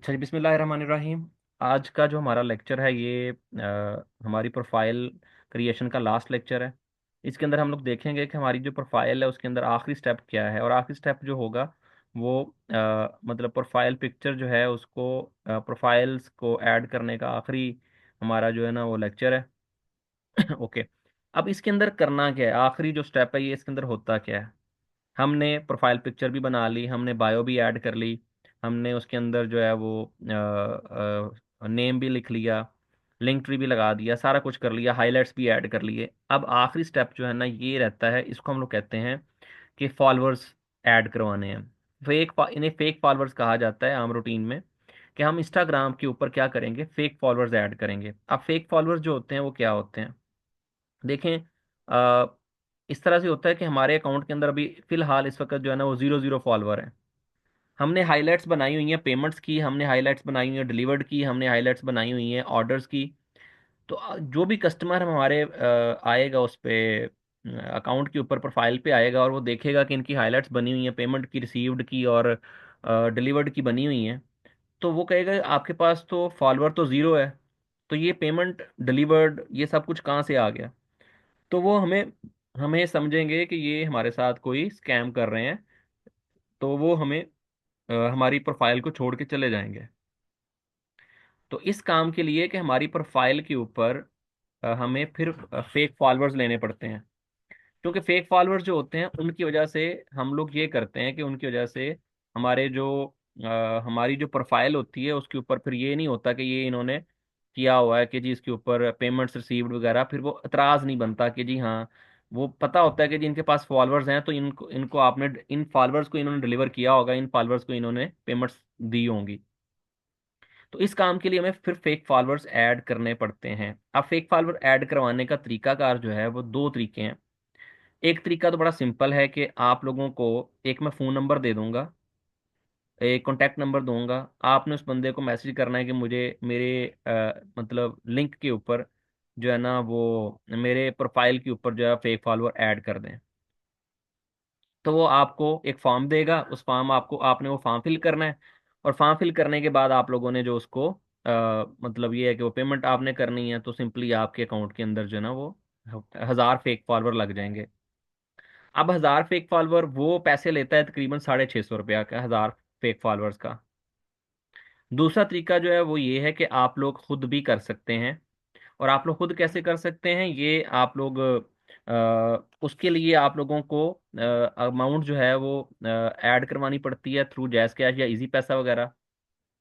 अच्छा जी, बिस्मिल्लाहिर्रहमानिर्रहीम। आज का जो हमारा लेक्चर है ये हमारी प्रोफाइल क्रिएशन का लास्ट लेक्चर है। इसके अंदर हम लोग देखेंगे कि हमारी जो प्रोफाइल है उसके अंदर आखिरी स्टेप क्या है, और आखिरी स्टेप जो होगा वो मतलब प्रोफाइल पिक्चर जो है उसको प्रोफाइल्स को ऐड करने का आखिरी हमारा जो है ना वो लेक्चर है। ओके। अब इसके अंदर करना क्या है, आखिरी जो स्टेप है ये इसके अंदर होता क्या है। हमने प्रोफाइल पिक्चर भी बना ली, हमने बायो भी ऐड कर ली, हमने उसके अंदर जो है वो नेम भी लिख लिया, लिंक ट्री भी लगा दिया, सारा कुछ कर लिया, हाइलाइट्स भी ऐड कर लिए। अब आखिरी स्टेप जो है ना ये रहता है, इसको हम लोग कहते हैं कि फॉलोअर्स ऐड करवाने हैं। इन्हें फेक फॉलोअर्स कहा जाता है आम रूटीन में, कि हम इंस्टाग्राम के ऊपर क्या करेंगे, फेक फॉलोअर्स ऐड करेंगे। अब फेक फॉलोअर्स जो होते हैं वो क्या होते हैं, देखें। इस तरह से होता है कि हमारे अकाउंट के अंदर अभी फिलहाल इस वक्त जो है ना वो 0 0 फॉलोअर है। हमने हाइलाइट्स बनाई हुई हैं पेमेंट्स की, हमने हाइलाइट्स बनाई हुई है डिलीवर्ड की, हमने हाइलाइट्स बनाई हुई हैं ऑर्डर्स की। तो जो भी कस्टमर हमारे आएगा उस पे अकाउंट के ऊपर प्रोफाइल पे आएगा और वो देखेगा कि इनकी हाइलाइट्स बनी हुई हैं, पेमेंट की, रिसीव्ड की और डिलीवर्ड की बनी हुई हैं, तो वो कहेगा आपके पास तो फॉलोअर तो ज़ीरो है, तो ये पेमेंट डिलीवर्ड ये सब कुछ कहाँ से आ गया। तो वो हमें हमें समझेंगे कि ये हमारे साथ कोई स्कैम कर रहे हैं, तो वो हमें हमारी प्रोफाइल को छोड़ के चले जाएंगे। तो इस काम के लिए कि हमारी प्रोफाइल के ऊपर हमें फिर फेक फॉलोअर्स लेने पड़ते हैं, क्योंकि फेक फॉलोअर्स जो होते हैं उनकी वजह से हम लोग ये करते हैं कि उनकी वजह से हमारे जो हमारी जो प्रोफाइल होती है उसके ऊपर फिर ये नहीं होता कि ये इन्होंने किया हुआ है कि जी इसके ऊपर पेमेंट्स रिसीव्ड वगैरह, फिर वो एतराज़ नहीं बनता कि जी हाँ, वो पता होता है कि जी इनके पास फॉलोअर्स हैं तो इनको इनको आपने इन फॉलोअर्स को इन्होंने डिलीवर किया होगा, इन फॉलोअर्स को इन्होंने पेमेंट्स दी होंगी। तो इस काम के लिए हमें फिर फेक फॉलोअर्स ऐड करने पड़ते हैं। अब फेक फॉलोअर ऐड करवाने का तरीकाकार जो है वो दो तरीके हैं। एक तरीका तो बड़ा सिंपल है कि आप लोगों को एक मैं फ़ोन नंबर दे दूंगा, एक कॉन्टैक्ट नंबर दूंगा, आपने उस बंदे को मैसेज करना है कि मुझे मेरे मतलब लिंक के ऊपर जो है ना वो मेरे प्रोफाइल के ऊपर जो है फेक फॉलोअर ऐड कर दें। तो वो आपको एक फॉर्म देगा, उस फॉर्म आपको आपने वो फॉर्म फिल करना है, और फॉर्म फिल करने के बाद आप लोगों ने जो उसको मतलब ये है कि वो पेमेंट आपने करनी है, तो सिंपली आपके अकाउंट के अंदर जो है ना वो 1000 फेक फॉलोअर लग जाएंगे। अब 1000 फेक फॉलोअर वो पैसे लेता है तकरीबन 650 रुपया का, 1000 फेक फॉलोअर्स का। दूसरा तरीका जो है वो ये है कि आप लोग खुद भी कर सकते हैं। और आप लोग खुद कैसे कर सकते हैं, ये आप लोग उसके लिए आप लोगों को अमाउंट जो है वो ऐड करवानी पड़ती है थ्रू जैज़ कैश या इजी पैसा वगैरह।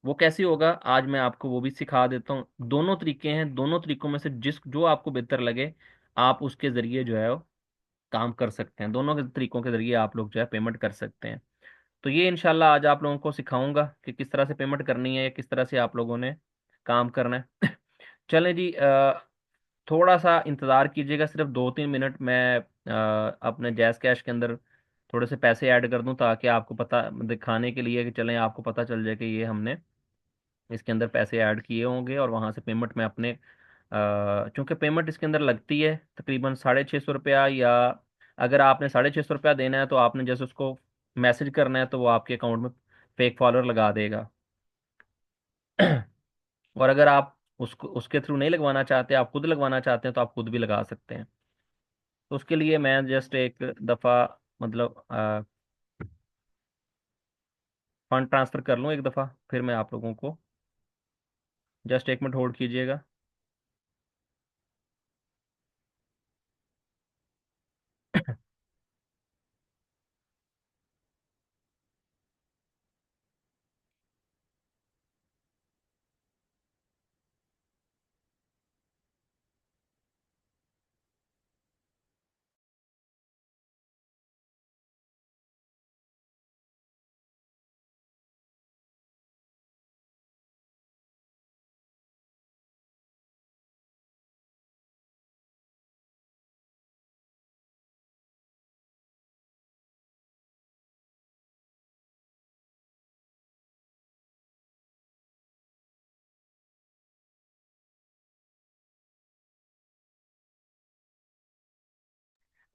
वो कैसे होगा आज मैं आपको वो भी सिखा देता हूँ। दोनों तरीके हैं, दोनों तरीकों में से जिस जो आपको बेहतर लगे आप उसके ज़रिए जो है वो काम कर सकते हैं। दोनों के तरीकों के ज़रिए आप लोग जो है पेमेंट कर सकते हैं। तो ये इंशाल्लाह आज आप लोगों को सिखाऊंगा कि किस तरह से पेमेंट करनी है या किस तरह से आप लोगों ने काम करना है। चलें जी, थोड़ा सा इंतज़ार कीजिएगा, सिर्फ 2 3 मिनट मैं अपने जैज़ कैश के अंदर थोड़े से पैसे ऐड कर दूं, ताकि आपको पता दिखाने के लिए कि चलें आपको पता चल जाए कि ये हमने इसके अंदर पैसे ऐड किए होंगे, और वहाँ से पेमेंट में अपने चूंकि पेमेंट इसके अंदर लगती है तकरीबन 650 रुपया, या अगर आपने 650 रुपया देना है तो आपने जैसे उसको मैसेज करना है तो वो आपके अकाउंट में फेक फॉलोअर लगा देगा। और अगर आप उसको उसके थ्रू नहीं लगवाना चाहते, आप खुद लगवाना चाहते हैं, तो आप खुद भी लगा सकते हैं। तो उसके लिए मैं जस्ट एक दफ़ा मतलब फंड ट्रांसफ़र कर लूँ एक दफ़ा, फिर मैं आप लोगों को, जस्ट 1 मिनट होल्ड कीजिएगा।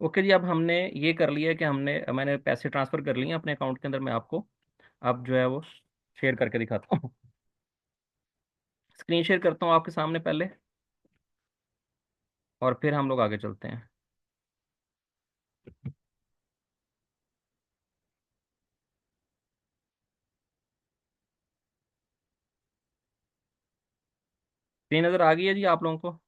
ओके जी, अब हमने ये कर लिया कि मैंने पैसे ट्रांसफ़र कर लिए हैं अपने अकाउंट के अंदर। मैं आपको अब जो है वो शेयर करके दिखाता हूँ। स्क्रीन शेयर करता हूँ आपके सामने पहले, और फिर हम लोग आगे चलते हैं। 3 नज़र आ गई है जी आप लोगों को?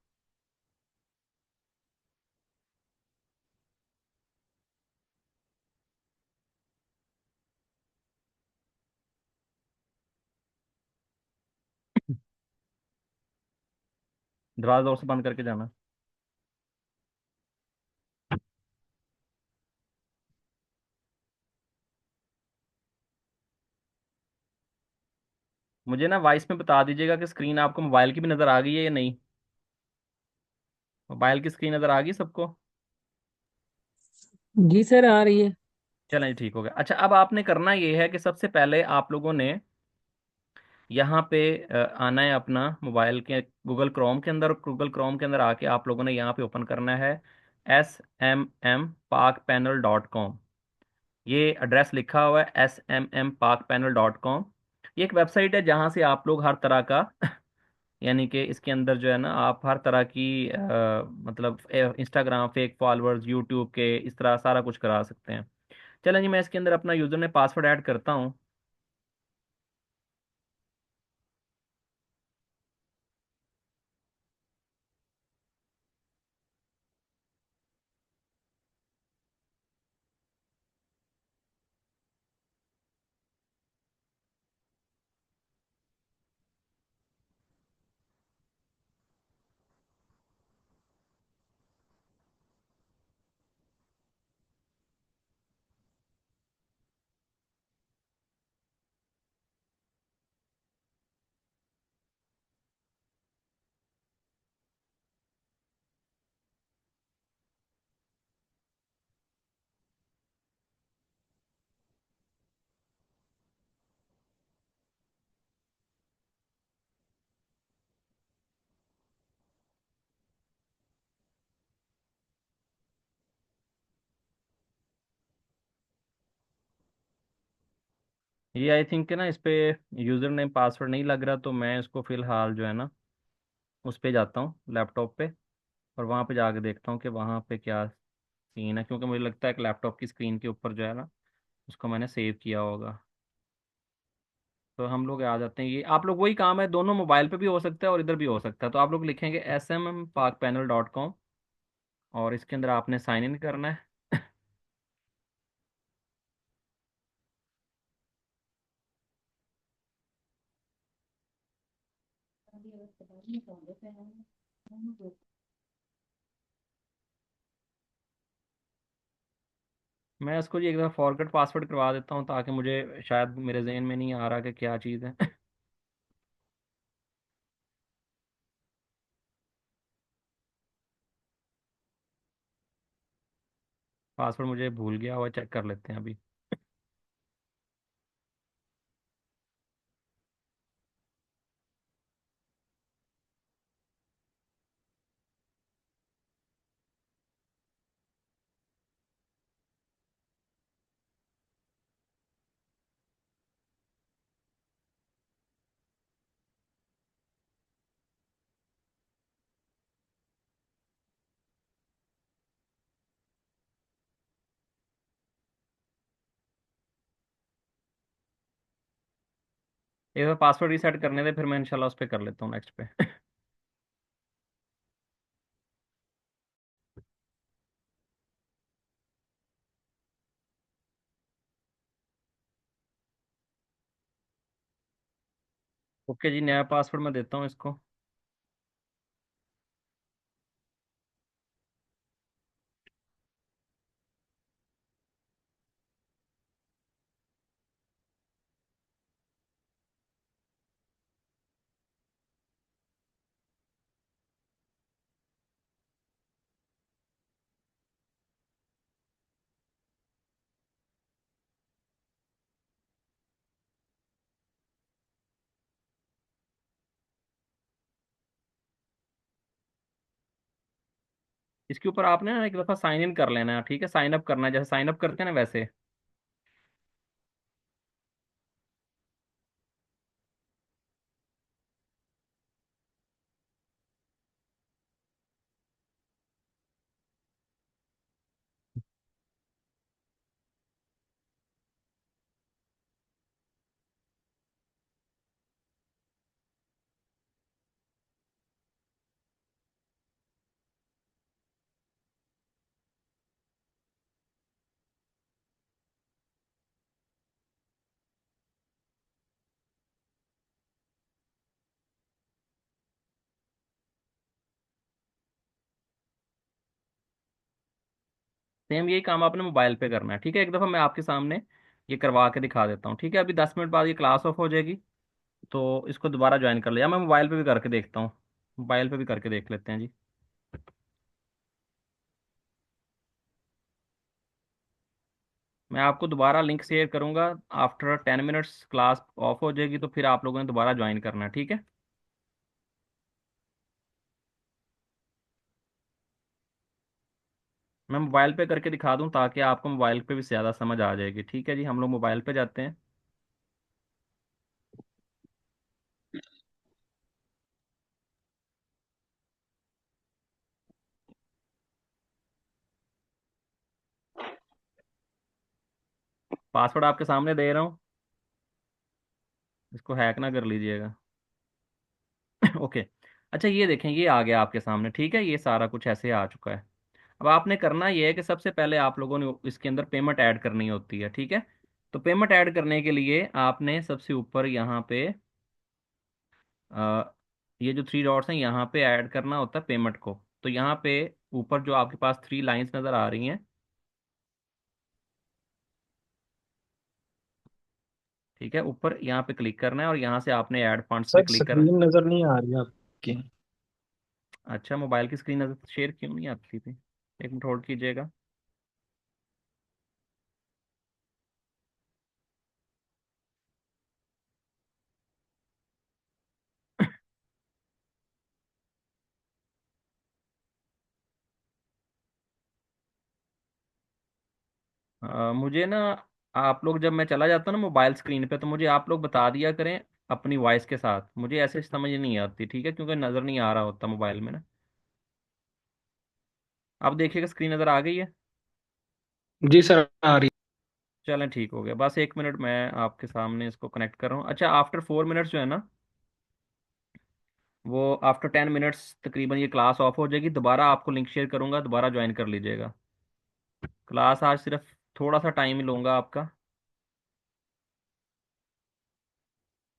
दरवाजा और से बंद करके जाना। मुझे ना वॉइस में बता दीजिएगा कि स्क्रीन आपको मोबाइल की भी नज़र आ गई है या नहीं। मोबाइल की स्क्रीन नज़र आ गई सबको? जी सर, आ रही है। चलें जी, ठीक हो गया। अच्छा, अब आपने करना ये है कि सबसे पहले आप लोगों ने यहाँ पे आना है अपना मोबाइल के गूगल क्रोम के अंदर। गूगल क्रोम के अंदर आके आप लोगों ने यहाँ पे ओपन करना है smmparkpanel.com। ये एड्रेस लिखा हुआ है smmparkpanel.com। ये एक वेबसाइट है जहाँ से आप लोग हर तरह का यानी कि इसके अंदर जो है ना, आप हर तरह की मतलब इंस्टाग्राम फेक फॉलोअर्स, यूट्यूब के, इस तरह सारा कुछ करा सकते हैं। चलें जी, मैं इसके अंदर अपना यूज़र ने पासवर्ड ऐड करता हूँ। ये आई थिंक ना, इस पे यूज़र नेम पासवर्ड नहीं लग रहा, तो मैं इसको फ़िलहाल जो है ना उस पे जाता हूँ लैपटॉप पे, और वहाँ पे जाके देखता हूँ कि वहाँ पे क्या सीन है, क्योंकि मुझे लगता है कि लैपटॉप की स्क्रीन के ऊपर जो है ना उसको मैंने सेव किया होगा। तो हम लोग आ जाते हैं। ये आप लोग वही काम है, दोनों मोबाइल पे भी हो सकता है और इधर भी हो सकता है। तो आप लोग लिखेंगे smmparkpanel.com, और इसके अंदर आपने साइन इन करना है। मैं इसको जी एक दफ़ा फॉरगेट पासवर्ड करवा देता हूँ, ताकि मुझे शायद मेरे जहन में नहीं आ रहा कि क्या चीज़ है। पासवर्ड मुझे भूल गया हुआ, चेक कर लेते हैं अभी। एक बार पासवर्ड रीसेट करने दे, फिर मैं इंशाल्लाह उस पर कर लेता हूँ नेक्स्ट पे। ओके जी, नया पासवर्ड मैं देता हूँ इसको। इसके ऊपर आपने ना एक दफ़ा साइन इन कर लेना है, ठीक है? साइन अप करना है, जैसे साइन अप करते हैं ना वैसे। सेम यही काम आपने मोबाइल पे करना है, ठीक है। एक दफ़ा मैं आपके सामने ये करवा के दिखा देता हूँ, ठीक है। अभी 10 मिनट बाद ये क्लास ऑफ हो जाएगी, तो इसको दोबारा ज्वाइन कर लिया। मैं मोबाइल पे भी करके देखता हूँ, मोबाइल पे भी करके देख लेते हैं जी। मैं आपको दोबारा लिंक शेयर करूंगा। आफ्टर 10 मिनट्स क्लास ऑफ हो जाएगी, तो फिर आप लोगों ने दोबारा ज्वाइन करना है, ठीक है। मैं मोबाइल पे करके दिखा दूं ताकि आपको मोबाइल पे भी ज़्यादा समझ आ जाएगी, ठीक है जी। हम लोग मोबाइल पे जाते हैं। पासवर्ड आपके सामने दे रहा हूँ, इसको हैक ना कर लीजिएगा। ओके। अच्छा ये देखें, ये आ गया आपके सामने, ठीक है। ये सारा कुछ ऐसे आ चुका है। अब आपने करना ये है कि सबसे पहले आप लोगों ने इसके अंदर पेमेंट ऐड करनी होती है, ठीक है। तो पेमेंट ऐड करने के लिए आपने सबसे ऊपर यहाँ पे अ, ये जो थ्री डॉट्स हैं यहाँ पे ऐड करना होता है पेमेंट को। तो यहाँ पे ऊपर जो आपके पास थ्री लाइंस नज़र आ रही हैं, ठीक है, ऊपर यहाँ पे क्लिक करना है और यहाँ से आपने ऐड फंड्स पे सर क्लिक करना है। स्क्रीन नजर नहीं आ रही आपकी। अच्छा, मोबाइल की स्क्रीन नज़र शेयर क्यों नहीं आती थी? एक मिनट होल्ड कीजिएगा। मुझे ना, आप लोग जब मैं चला जाता हूँ ना मोबाइल स्क्रीन पे, तो मुझे आप लोग बता दिया करें अपनी वॉइस के साथ। मुझे ऐसे समझ नहीं आती, ठीक है, क्योंकि नज़र नहीं आ रहा होता मोबाइल में ना। आप देखिएगा स्क्रीन नज़र आ गई है। जी सर आ रही। चलें, ठीक हो गया। बस एक मिनट, मैं आपके सामने इसको कनेक्ट कर रहा हूँ। अच्छा, आफ्टर 4 मिनट्स जो है ना, वो आफ्टर 10 मिनट्स तकरीबन ये क्लास ऑफ हो जाएगी। दोबारा आपको लिंक शेयर करूँगा, दोबारा ज्वाइन कर लीजिएगा। क्लास आज सिर्फ थोड़ा सा टाइम ही लूँगा आपका।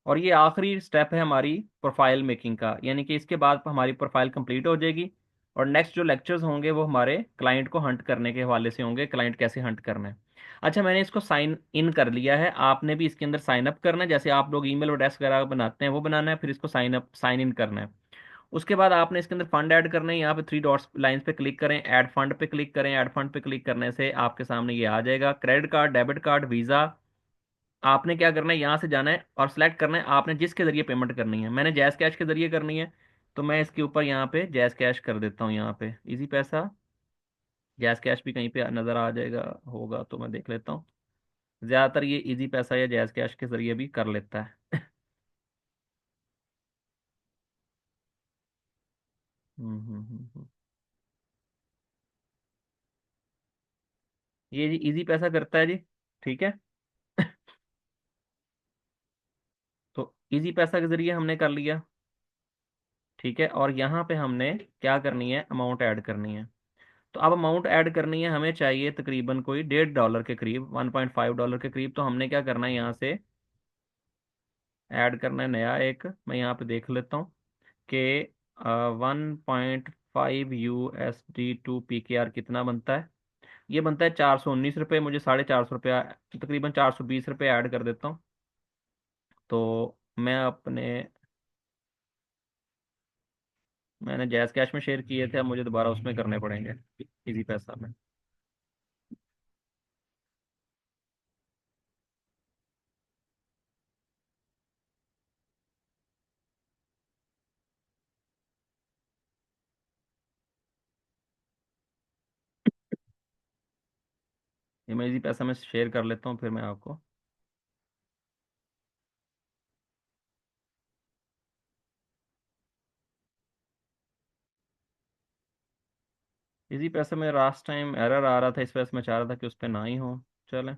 और ये आखिरी स्टेप है हमारी प्रोफाइल मेकिंग का, यानी कि इसके बाद हमारी प्रोफाइल कंप्लीट हो जाएगी। और नेक्स्ट जो लेक्चर्स होंगे वो हमारे क्लाइंट को हंट करने के हवाले से होंगे, क्लाइंट कैसे हंट करना है। अच्छा, मैंने इसको साइन इन कर लिया है, आपने भी इसके अंदर साइन अप करना है। जैसे आप लोग ईमेल एड्रेस वगैरह बनाते हैं वो बनाना है, फिर इसको साइन इन करना है। उसके बाद आपने इसके अंदर फंड ऐड करना है। यहाँ पे थ्री डॉट्स लाइंस पे क्लिक करें, ऐड फंड पे क्लिक करें। ऐड फंड पे क्लिक करने से आपके सामने ये आ जाएगा, credit card, debit card, visa. आपने क्या करना है, यहाँ से जाना है और सिलेक्ट करना है आपने जिसके जरिए पेमेंट करनी है। मैंने जैज़ कैश के जरिए करनी है, तो मैं इसके ऊपर यहाँ पे जैज़ कैश कर देता हूँ। यहाँ पे इजी पैसा, जैज़ कैश भी कहीं पे नज़र आ जाएगा, होगा तो मैं देख लेता हूँ। ज़्यादातर ये इजी पैसा या जैज़ कैश के जरिए भी कर लेता है। हम्म। ये जी इजी पैसा करता है जी, ठीक है। तो इजी पैसा के जरिए हमने कर लिया, ठीक है। और यहाँ पे हमने क्या करनी है, अमाउंट ऐड करनी है। तो अब अमाउंट ऐड करनी है, हमें चाहिए तकरीबन कोई $1.5 के करीब, $1.5 के करीब। तो हमने क्या करना है, यहाँ से ऐड करना है नया एक। मैं यहाँ पे देख लेता हूँ कि 1.5 USD टू PKR कितना बनता है। ये बनता है ₹419। मुझे ₹450, तकरीबन ₹420 ऐड कर देता हूँ। तो मैं अपने, मैंने जैज़ कैश में शेयर किए थे, अब मुझे दोबारा उसमें करने पड़ेंगे, इजी पैसा में। ये मैं इजी पैसा में शेयर कर लेता हूँ, फिर मैं आपको। इसी पैसे में लास्ट टाइम एरर आ रहा था, इस वजह से मैं चाह रहा था कि उस पर ना ही हो। चलें।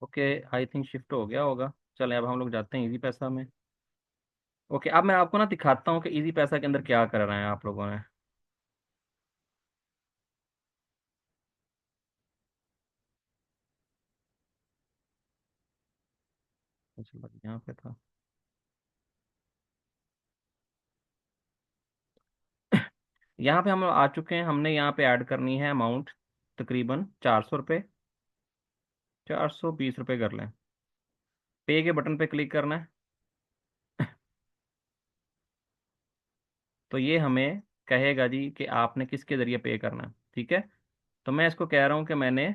ओके, आई थिंक शिफ्ट हो गया होगा। चलें अब हम लोग जाते हैं इजी पैसा में। ओके, अब मैं आपको ना दिखाता हूँ कि इजी पैसा के अंदर क्या कर रहे हैं आप लोगों ने। चलो यहाँ पे था। यहाँ पे हम आ चुके हैं, हमने यहाँ पे ऐड करनी है अमाउंट, तकरीबन 400 रुपये। 420 रुपये कर लें। पे के बटन पे क्लिक करना है। तो ये हमें कहेगा जी कि आपने किसके ज़रिए पे करना है, ठीक है। तो मैं इसको कह रहा हूँ कि मैंने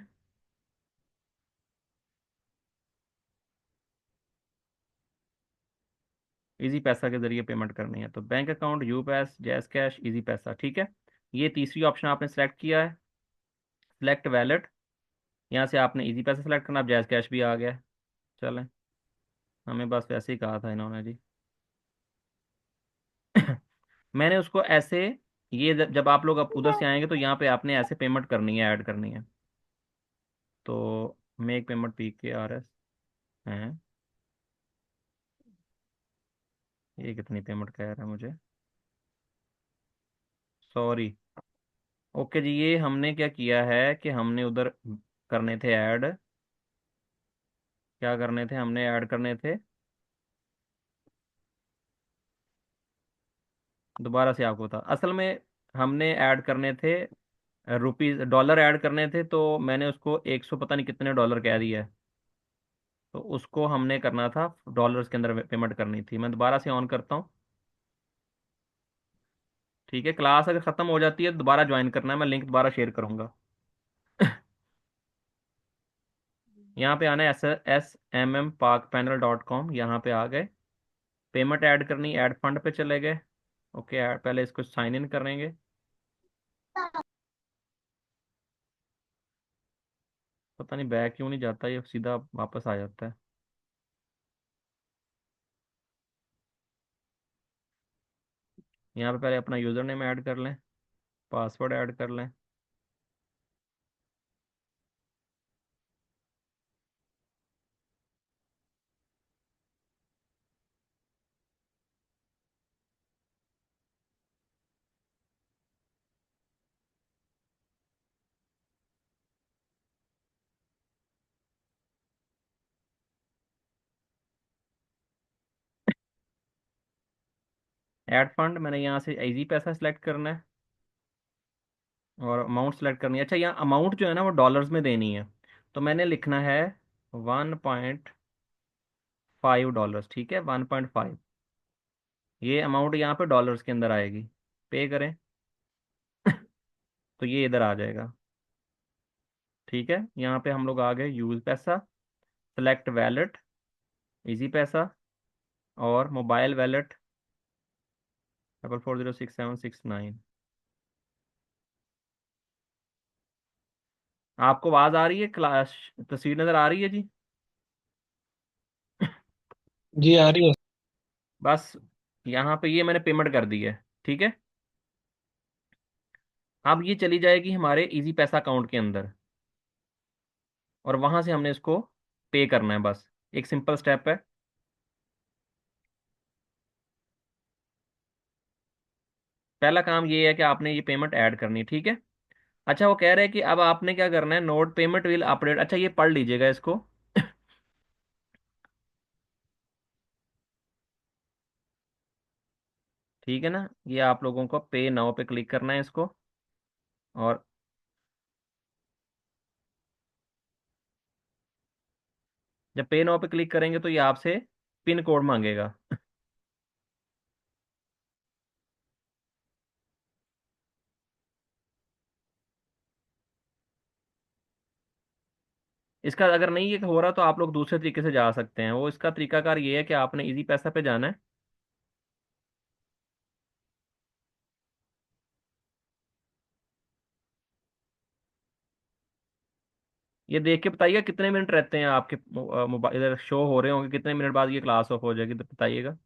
इजी पैसा के ज़रिए पेमेंट करनी है। तो बैंक अकाउंट, यू पैस, जैस कैश, इजी पैसा, ठीक है। ये तीसरी ऑप्शन आपने सेलेक्ट किया है, सिलेक्ट वैलेट। यहाँ से आपने इजी पैसा सेलेक्ट करना, अब जैस कैश भी आ गया है। चलें, हमें बस वैसे ही कहा था इन्होंने जी। मैंने उसको ऐसे, ये जब आप लोग अब उधर से आएंगे तो यहाँ पे आपने ऐसे पेमेंट करनी है, ऐड करनी है। तो मेक पेमेंट PKRS है। ये कितनी पेमेंट कह रहा है मुझे, सॉरी। ओके जी, ये हमने क्या किया है कि हमने उधर करने थे ऐड। क्या करने थे, हमने ऐड करने थे, दोबारा से आपको बता, असल में हमने ऐड करने थे रुपीज, डॉलर ऐड करने थे। तो मैंने उसको 100 पता नहीं कितने डॉलर कह दिया है। तो उसको हमने करना था, डॉलर्स के अंदर पेमेंट करनी थी। मैं दोबारा से ऑन करता हूँ, ठीक है। क्लास अगर ख़त्म हो जाती है तो दोबारा ज्वाइन करना है, मैं लिंक दोबारा शेयर करूँगा। यहाँ पे आना है SMMParkPanel.com, यहाँ पे आ गए। पेमेंट ऐड करनी, ऐड फंड पे चले गए। ओके, पहले इसको साइन इन करेंगे। पता नहीं बैक क्यों नहीं जाता, ये सीधा वापस आ जाता है। यहाँ पे पहले अपना यूज़र नेम ऐड कर लें, पासवर्ड ऐड कर लें। ऐड फंड, मैंने यहाँ से इजी पैसा सेलेक्ट करना है और अमाउंट सेलेक्ट करनी है। अच्छा, यहाँ अमाउंट जो है ना वो डॉलर्स में देनी है। तो मैंने लिखना है 1.5 डॉलर्स, ठीक है, 1.5। ये अमाउंट यहाँ पे डॉलर्स के अंदर आएगी। पे करें। तो ये इधर आ जाएगा, ठीक है। यहाँ पे हम लोग आ गए यूज़ पैसा, सेलेक्ट वैलेट, इजी पैसा और मोबाइल वैलेट 4406 769। आपको आवाज़ आ रही है, क्लास तस्वीर नज़र आ रही है जी। जी आ रही है। बस यहाँ पे ये मैंने पेमेंट कर दी है, ठीक है। अब ये चली जाएगी हमारे इजी पैसा अकाउंट के अंदर और वहां से हमने इसको पे करना है, बस एक सिंपल स्टेप है। पहला काम ये है कि आपने ये पेमेंट ऐड करनी है, ठीक है। अच्छा, वो कह रहे हैं कि अब आपने क्या करना है, नोट पेमेंट विल अपडेट। अच्छा, ये पढ़ लीजिएगा इसको। ठीक है ना, ये आप लोगों को पे नाउ पे क्लिक करना है इसको। और जब पे नाउ पे क्लिक करेंगे तो ये आपसे पिन कोड मांगेगा। इसका अगर नहीं ये हो रहा तो आप लोग दूसरे तरीके से जा सकते हैं। वो इसका तरीकाकार ये है कि आपने इजी पैसा पे जाना है। ये देख के बताइएगा कितने मिनट रहते हैं आपके मोबाइल इधर शो हो रहे होंगे, कितने मिनट बाद ये क्लास ऑफ हो जाएगी तो बताइएगा।